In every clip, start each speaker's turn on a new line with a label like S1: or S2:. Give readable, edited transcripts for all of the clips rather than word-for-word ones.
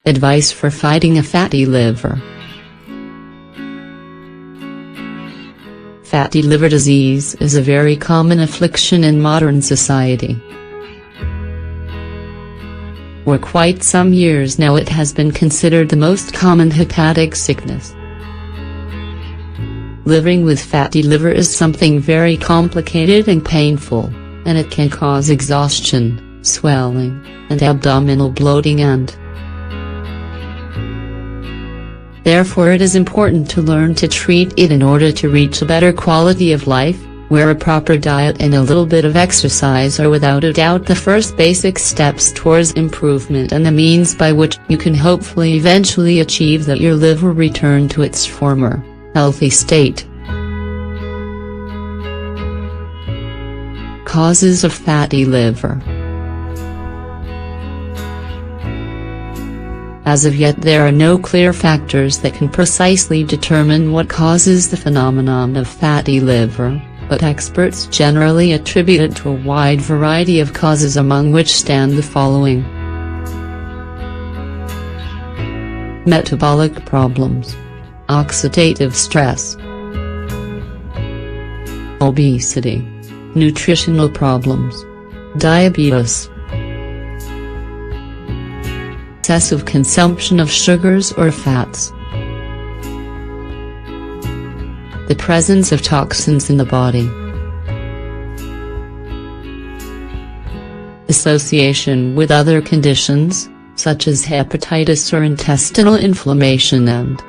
S1: Advice for fighting a fatty liver. Fatty liver disease is a very common affliction in modern society. For quite some years now it has been considered the most common hepatic sickness. Living with fatty liver is something very complicated and painful, and it can cause exhaustion, swelling, and abdominal bloating and therefore it is important to learn to treat it in order to reach a better quality of life, where a proper diet and a little bit of exercise are without a doubt the first basic steps towards improvement and the means by which you can hopefully eventually achieve that your liver return to its former, healthy state. Causes of fatty liver. As of yet there are no clear factors that can precisely determine what causes the phenomenon of fatty liver, but experts generally attribute it to a wide variety of causes, among which stand the following: metabolic problems, oxidative stress, obesity, nutritional problems, diabetes, excessive consumption of sugars or fats, the presence of toxins in the body, association with other conditions, such as hepatitis or intestinal inflammation, and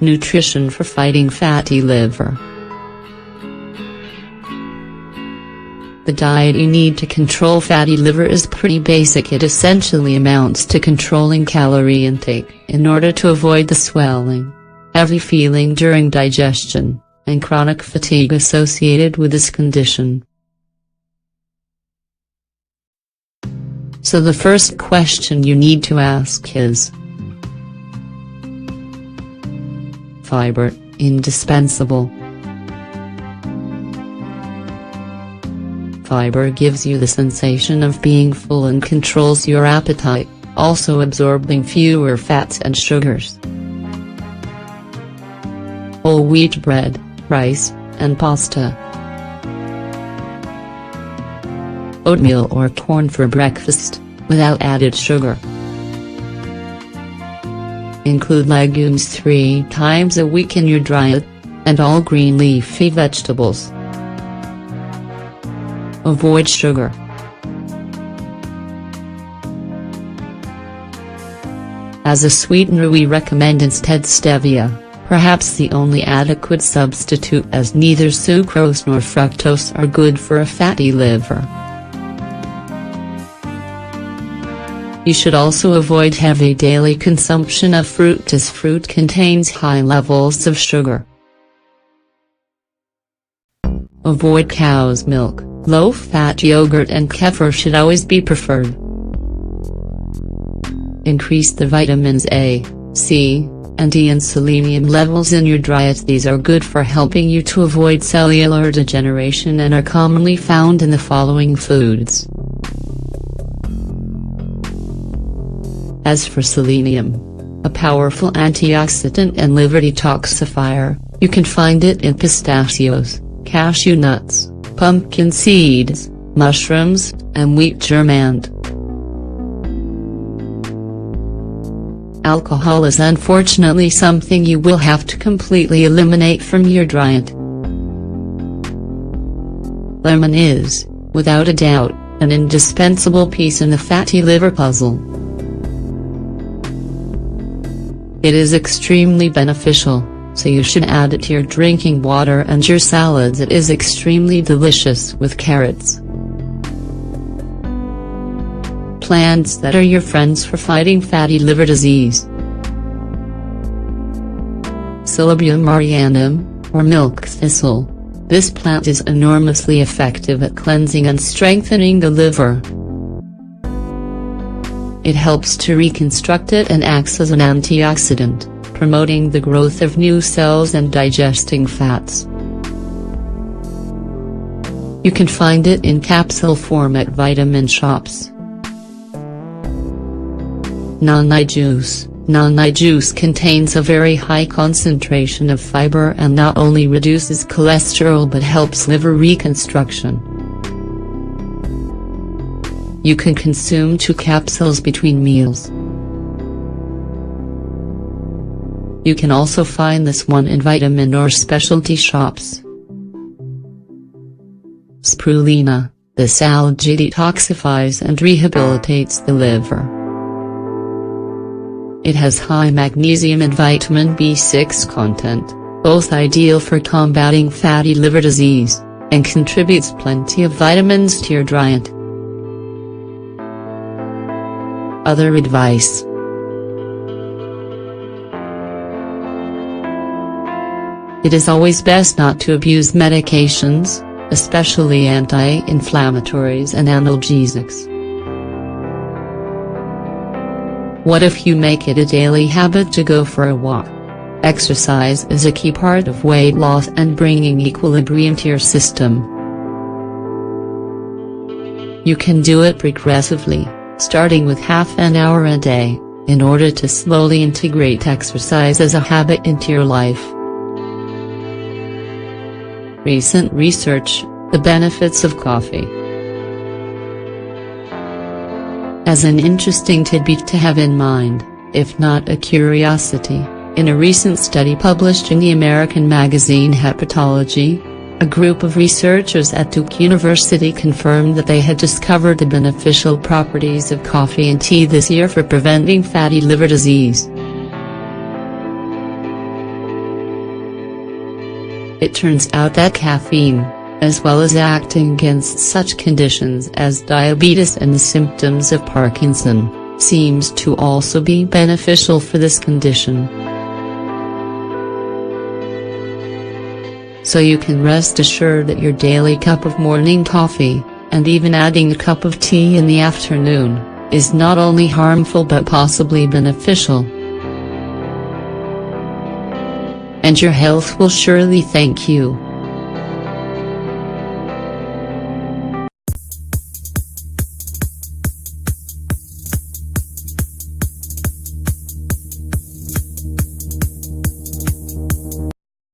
S1: nutrition for fighting fatty liver. The diet you need to control fatty liver is pretty basic. It essentially amounts to controlling calorie intake, in order to avoid the swelling, heavy feeling during digestion, and chronic fatigue associated with this condition. So the first question you need to ask is: fiber, indispensable. Fiber gives you the sensation of being full and controls your appetite, also absorbing fewer fats and sugars. Whole wheat bread, rice, and pasta. Oatmeal or corn for breakfast, without added sugar. Include legumes 3 times a week in your diet, and all green leafy vegetables. Avoid sugar. As a sweetener we recommend instead stevia, perhaps the only adequate substitute, as neither sucrose nor fructose are good for a fatty liver. You should also avoid heavy daily consumption of fruit, as fruit contains high levels of sugar. Avoid cow's milk. Low-fat yogurt and kefir should always be preferred. Increase the vitamins A, C, and D and selenium levels in your diet. These are good for helping you to avoid cellular degeneration and are commonly found in the following foods. As for selenium, a powerful antioxidant and liver detoxifier, you can find it in pistachios, cashew nuts, pumpkin seeds, mushrooms, and wheat germ. And alcohol is unfortunately something you will have to completely eliminate from your diet. Lemon is, without a doubt, an indispensable piece in the fatty liver puzzle. It is extremely beneficial, so you should add it to your drinking water and your salads. It is extremely delicious with carrots. Plants that are your friends for fighting fatty liver disease. Celebium marianum, or milk thistle. This plant is enormously effective at cleansing and strengthening the liver. It helps to reconstruct it and acts as an antioxidant, promoting the growth of new cells and digesting fats. You can find it in capsule form at vitamin shops. Noni juice. Noni juice contains a very high concentration of fiber and not only reduces cholesterol but helps liver reconstruction. You can consume 2 capsules between meals. You can also find this one in vitamin or specialty shops. Spirulina. This algae detoxifies and rehabilitates the liver. It has high magnesium and vitamin B6 content, both ideal for combating fatty liver disease, and contributes plenty of vitamins to your diet. Other advice. It is always best not to abuse medications, especially anti-inflammatories and analgesics. What if you make it a daily habit to go for a walk? Exercise is a key part of weight loss and bringing equilibrium to your system. You can do it progressively, starting with half an hour a day, in order to slowly integrate exercise as a habit into your life. Recent research, the benefits of coffee. As an interesting tidbit to have in mind, if not a curiosity, in a recent study published in the American magazine Hepatology, a group of researchers at Duke University confirmed that they had discovered the beneficial properties of coffee and tea this year for preventing fatty liver disease. It turns out that caffeine, as well as acting against such conditions as diabetes and the symptoms of Parkinson, seems to also be beneficial for this condition. So you can rest assured that your daily cup of morning coffee, and even adding a cup of tea in the afternoon, is not only harmful but possibly beneficial. And your health will surely thank you.